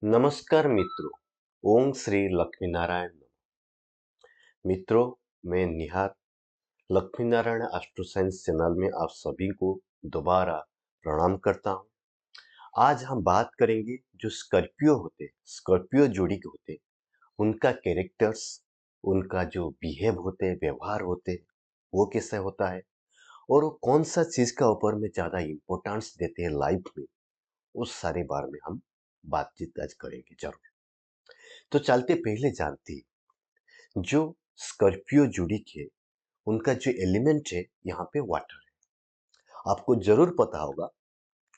नमस्कार मित्रों। ओम श्री लक्ष्मी नारायण नमः। मित्रों, मैं Nihar Lakshmi Narayan astro science channel में आप सभी को दोबारा प्रणाम करता हूं। आज हम बात करेंगे जो स्कॉर्पियो जोड़ी के होते, उनका कैरेक्टर्स, उनका जो बिहेव होते, व्यवहार होते, वो कैसा होता है और वो कौन सा चीज का ऊपर में ज्यादा इंपॉर्टेंस देते हैं लाइफ में, उस सारे बारे में हम बातचीत आज करेंगे जरूर। तो चलते पहले जानते हैं जो स्कॉर्पियो जोड़ी के उनका जो एलिमेंट है यहाँ पे वाटर है। आपको जरूर पता होगा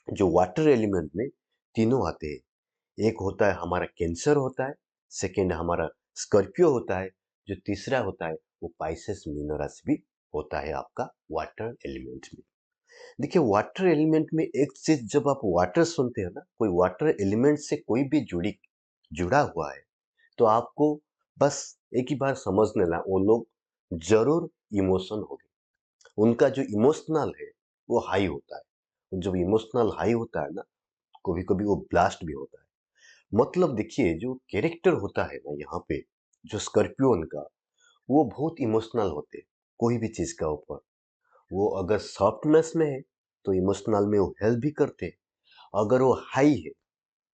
जो वाटर एलिमेंट में तीनों आते हैं। एक होता है हमारा कैंसर होता है, सेकेंड हमारा स्कॉर्पियो होता है, जो तीसरा होता है वो पाइसेस मीन राशि भी होता है आपका वाटर एलिमेंट में। देखिए वाटर एलिमेंट में एक चीज, जब आप वाटर सुनते हैं ना, कोई वाटर एलिमेंट से कोई भी जुड़ा हुआ है तो आपको बस एक ही बार समझ लेना, वो लोग जरूर इमोशन होंगे। उनका जो इमोशनल है वो हाई होता है। जब इमोशनल हाई होता है ना, कभी कभी वो ब्लास्ट भी होता है। मतलब देखिए जो कैरेक्टर होता है ना यहाँ पे, जो स्कॉर्पियोन का, वो बहुत इमोशनल होते हैं कोई भी चीज का ऊपर। वो अगर सॉफ्टनेस में है तो इमोशनल में वो हेल्प भी करते हैं। अगर वो हाई है,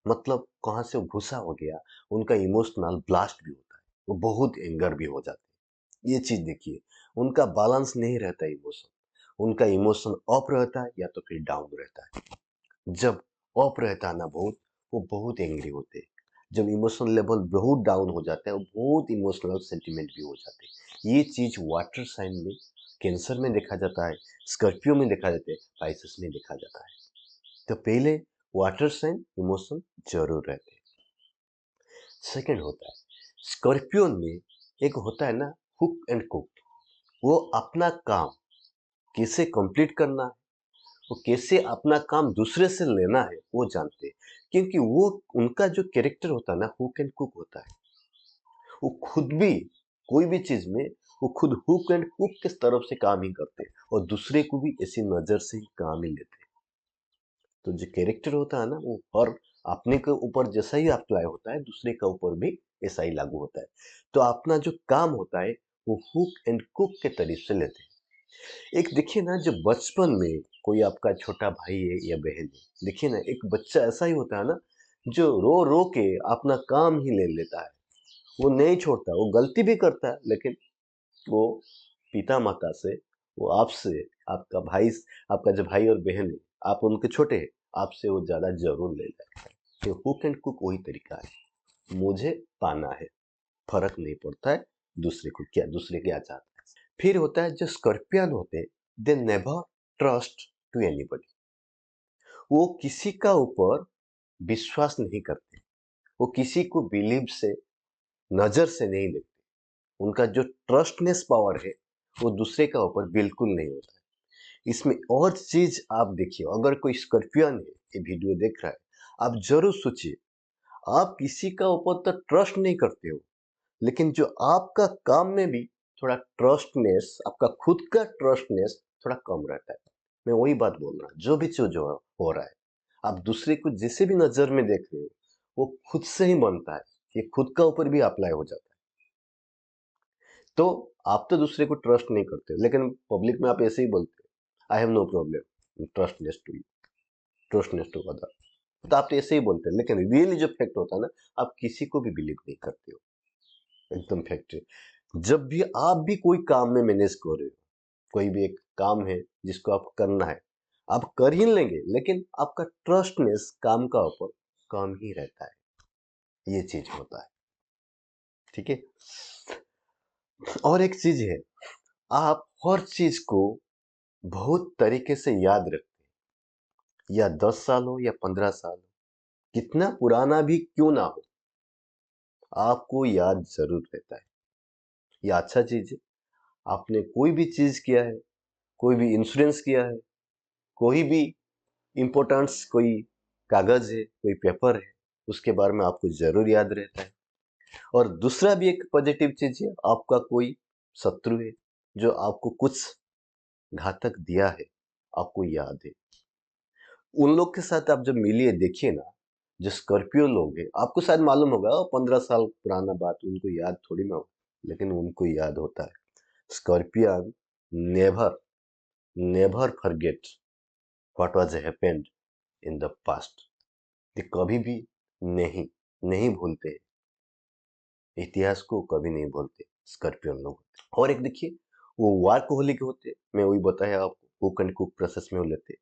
मतलब कहाँ से वो गुस्सा हो गया, उनका इमोशनल ब्लास्ट भी होता है, वो बहुत एंगर भी हो जाते हैं। ये चीज देखिए, उनका बैलेंस नहीं रहता इमोशन। उनका इमोशन अप रहता है या तो फिर डाउन रहता है। जब अप रहता है ना बहुत, वो बहुत एंग्री होते हैं। जब इमोशनल लेवल बहुत डाउन हो जाता है, वो बहुत इमोशनल सेंटिमेंट भी हो जाते हैं। ये चीज वाटर साइन में, कैंसर में देखा जाता है, स्कॉर्पियो में देखा जाता है, पाइसेस में देखा जाता है। तो पहले वाटर साइन इमोशन जरूर रहते हैं। सेकंड होता है स्कॉर्पियोन में, एक होता है ना हुक एंड कुक। वो अपना काम कैसे कंप्लीट करना है, वो कैसे अपना काम दूसरे से लेना है, वो जानते हैं। क्योंकि वो उनका जो कैरेक्टर होता है ना, हुक एंड कुक होता है। वो खुद भी कोई भी चीज में वो खुद हुक एंड कुक के तरफ से काम ही करते हैं और दूसरे को भी ऐसी नजर से ही काम ही लेते हैं। तो जो कैरेक्टर होता है ना, वो हर अपने के ऊपर जैसा ही अप्लाई होता है, दूसरे के ऊपर भी ऐसा ही लागू होता है। तो अपना जो काम होता है वो हुक एंड कुक के तरीके से लेते हैं। एक देखिए ना, जब बचपन में कोई आपका छोटा भाई है या बहन है, देखिए ना एक बच्चा ऐसा ही होता है ना, जो रो रो के अपना काम ही ले लेता है। वो नहीं छोड़ता, वो गलती भी करता है लेकिन वो पिता माता से, वो आपसे, आपका भाई, आपका जो भाई और बहन है, आप उनके छोटे हैं, आपसे वो ज्यादा जरूर ले लेता है। तो हुक एंड कुक वही तरीका है, मुझे पाना है, फर्क नहीं पड़ता है दूसरे को क्या, दूसरे क्या चाहता है। फिर होता है जो स्कॉर्पियन होते हैं, they never trust to anybody. वो किसी का ऊपर विश्वास नहीं करते, वो किसी को बिलीव से, नजर से नहीं देखते। उनका जो ट्रस्टनेस पावर है वो दूसरे का ऊपर बिल्कुल नहीं होता है। इसमें और चीज आप देखिए, अगर कोई स्कॉर्पियन है ये वीडियो देख रहा है, आप जरूर सोचिए, आप किसी का ऊपर तो ट्रस्ट नहीं करते हो, लेकिन जो आपका काम में भी थोड़ा ट्रस्टनेस, आपका खुद का ट्रस्टनेस थोड़ा कम रहता है। मैं वही बात बोल रहा हूँ, जो भी चीज हो रहा है, आप दूसरे को जैसे भी नजर में देख रहे हो, वो खुद से ही बनता है, ये खुद का ऊपर भी अप्लाई हो जाता है। तो आप तो दूसरे को ट्रस्ट नहीं करते, लेकिन पब्लिक में आप ऐसे ही बोलते हो, I have no problem trustness to you, trustness to other. तो आप तो ऐसे ही बोलते हैं, लेकिन रियली जो फैक्ट होता है ना, आप किसी को भी बिलीव नहीं करते हो। एकदम फैक्ट है। जब भी आप भी कोई काम में मैनेज कर रहे हो, कोई भी एक काम है जिसको आप करना है, आप कर ही लेंगे, लेकिन आपका ट्रस्टनेस काम का ऊपर कम ही रहता है। ये चीज होता है, ठीक है। और एक चीज है, आप हर चीज को बहुत तरीके से याद रखते हैं, या 10 साल हो या 15 साल हो, कितना पुराना भी क्यों ना हो, आपको याद जरूर रहता है। ये अच्छा चीज है। आपने कोई भी चीज किया है, कोई भी इंश्योरेंस किया है, कोई भी इंपॉर्टेंस, कोई कागज है, कोई पेपर है, उसके बारे में आपको जरूर याद रहता है। और दूसरा भी एक पॉजिटिव चीज है, आपका कोई शत्रु है जो आपको कुछ घातक दिया है, आपको याद है। उन लोग के साथ आप जब मिलिए, देखिए ना, जो स्कॉर्पियो लोग हैं, आपको शायद मालूम होगा 15 साल पुराना बात, उनको याद थोड़ी ना हो, लेकिन उनको याद होता है। Scorpion never never forget what was happened in the past. ये कभी भी नहीं नहीं भूलते, इतिहास को कभी नहीं भूलते स्कॉर्पियन लोग। और एक देखिए, वो वर्कहोलिक होते, मैं वही बताया आपको, कुक एंड कुक प्रोसेस में वो लेते,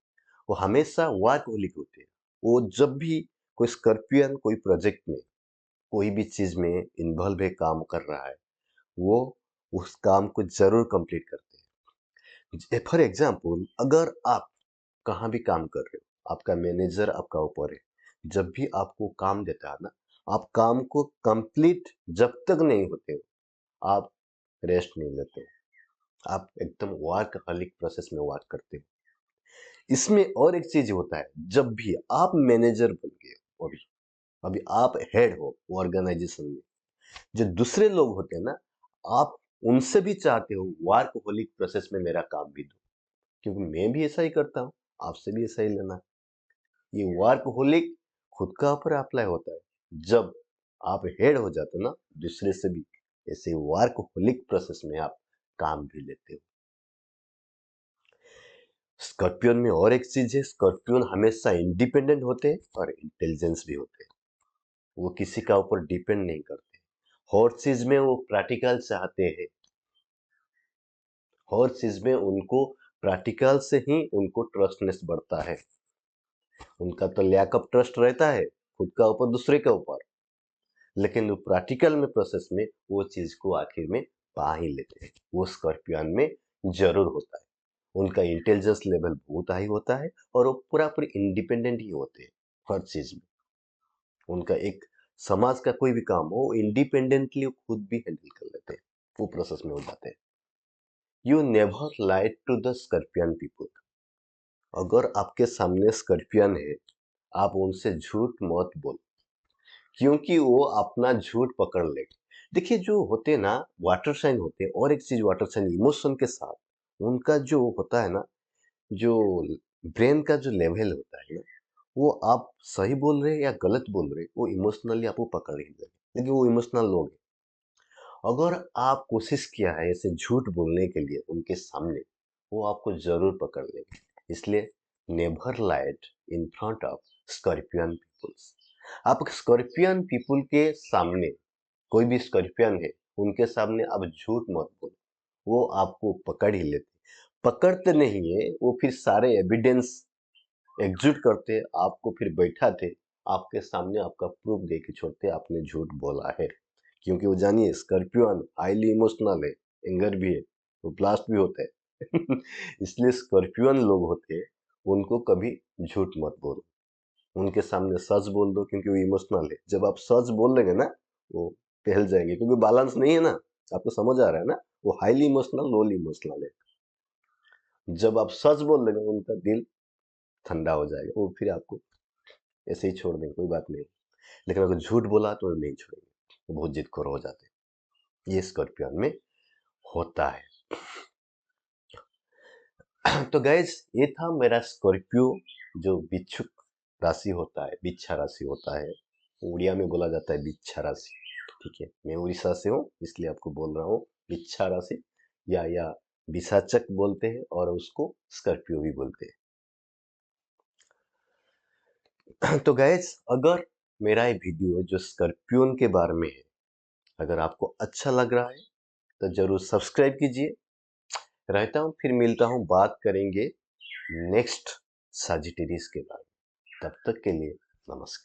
वो हमेशा वर्कहोलिक होते हैं। वो जब भी कोई स्कॉर्पियन कोई प्रोजेक्ट में, कोई भी चीज में इन्वॉल्व है, काम कर रहा है, वो उस काम को जरूर कंप्लीट करते हैं। फॉर एग्जाम्पल, अगर आप कहाँ भी काम कर रहे हो, आपका मैनेजर आपका ऊपर है, जब भी आपको काम देता है ना, आप काम को कंप्लीट जब तक नहीं होते हो, आप रेस्ट नहीं लेते हो, आप एकदम वर्कहॉलिक प्रोसेस में वर्क करते हो। इसमें और एक चीज होता है, जब भी आप मैनेजर बन गए हो, अभी अभी आप हेड हो ऑर्गेनाइजेशन में, जो दूसरे लोग होते हैं ना, आप उनसे भी चाहते हो वर्कहोलिक प्रोसेस में मेरा काम भी दो, क्योंकि मैं भी ऐसा ही करता हूँ, आपसे भी ऐसा ही लेना है। ये वर्कहोलिक खुद का ऊपर अप्लाई होता है, जब आप हेड हो जाते हो ना, दूसरे से भी ऐसे वर्कहोलिक प्रोसेस में आप काम भी लेते हो। स्कॉर्पियन में और एक चीज है, स्कॉर्पियन हमेशा इंडिपेंडेंट होते हैं और इंटेलिजेंस भी होते हैं। वो किसी का ऊपर डिपेंड नहीं करते, हर चीज में वो प्रैक्टिकल चाहते हैं, हर चीज में उनको प्रैक्टिकल से ही उनको ट्रस्टनेस बढ़ता है। उनका तो लैक ऑफ ट्रस्ट रहता है खुद का ऊपर, दूसरे के ऊपर, लेकिन वो प्रैक्टिकल में प्रोसेस में वो चीज को आखिर में पा ही लेते हैं। वो स्कॉर्पियन में जरूर होता है। उनका इंटेलिजेंस लेवल बहुत हाई होता है और वो पूरा पूरी इंडिपेंडेंट ही होते हैं हर चीज में। उनका एक समाज का कोई भी काम हो, इंडिपेंडेंटली खुद भी हैंडल कर लेते हैं, वो प्रोसेस में हो जाते हैं। You never lied to the scorpion people. अगर आपके सामने स्कॉर्पियन है, आप उनसे झूठ मत बोलो, क्योंकि वो अपना झूठ पकड़ लेंगे। देखिए, जो होते ना वाटर साइन होते हैं, और एक चीज वाटर साइन इमोशन के साथ, उनका जो होता है ना, जो ब्रेन का जो लेवल होता है ना, वो आप सही बोल रहे हैं या गलत बोल रहे हैं, वो इमोशनली आपको पकड़ ही लेंगे, लेकिन वो इमोशनल लोग हैं। अगर आप कोशिश किया है ऐसे झूठ बोलने के लिए उनके सामने, वो आपको जरूर पकड़ लेंगे। इसलिए never lied in front of scorpion peoples. आप स्कॉर्पियन पीपल के सामने, कोई भी स्कॉर्पियन है, उनके सामने आप झूठ मत बोलो, वो आपको पकड़ ही लेते। पकड़ते नहीं है वो, फिर सारे एविडेंस एग्जीक्यूट करते, आपको फिर बैठाते, आपके सामने आपका प्रूफ दे के छोड़ते आपने झूठ बोला है। क्योंकि वो जानिए, स्कॉर्पियन हाईली इमोशनल है, एंगर भी है, वो ब्लास्ट भी होता है। इसलिए स्कॉर्पियन लोग होते हैं, उनको कभी झूठ मत बोलो, उनके सामने सच बोल दो, क्योंकि वो इमोशनल है। जब आप सच बोल लेंगे ना, वो टहल जाएंगे, क्योंकि बैलेंस नहीं है ना, आपको समझ आ रहा है ना, वो हाईली इमोशनल लोली इमोशनल है। जब आप सच बोल देंगे, उनका दिल ठंडा हो जाएगा, वो फिर आपको ऐसे ही छोड़ देंगे, कोई बात नहीं। लेकिन अगर झूठ बोला तो वो नहीं छोड़ेंगे, वो बहुत जिदखोर हो जाते हैं। ये स्कॉर्पियन में होता है। तो गैस, ये था मेरा स्कॉर्पियो, जो बिच्छुक राशि होता है, बिच्छा राशि होता है, उड़िया में बोला जाता है बिच्छा राशि। ठीक है, मैं उड़ीसा से हूँ, इसलिए आपको बोल रहा हूँ बिच्छा राशि, या बिसाचक बोलते हैं, और उसको स्कॉर्पियो भी बोलते हैं। तो गैस, अगर मेरा ये वीडियो जो स्कॉर्पियन के बारे में है, अगर आपको अच्छा लग रहा है, तो जरूर सब्सक्राइब कीजिए। रहता हूँ, फिर मिलता हूँ, बात करेंगे नेक्स्ट सजिटेरियस के बारे में। तब तक के लिए नमस्कार।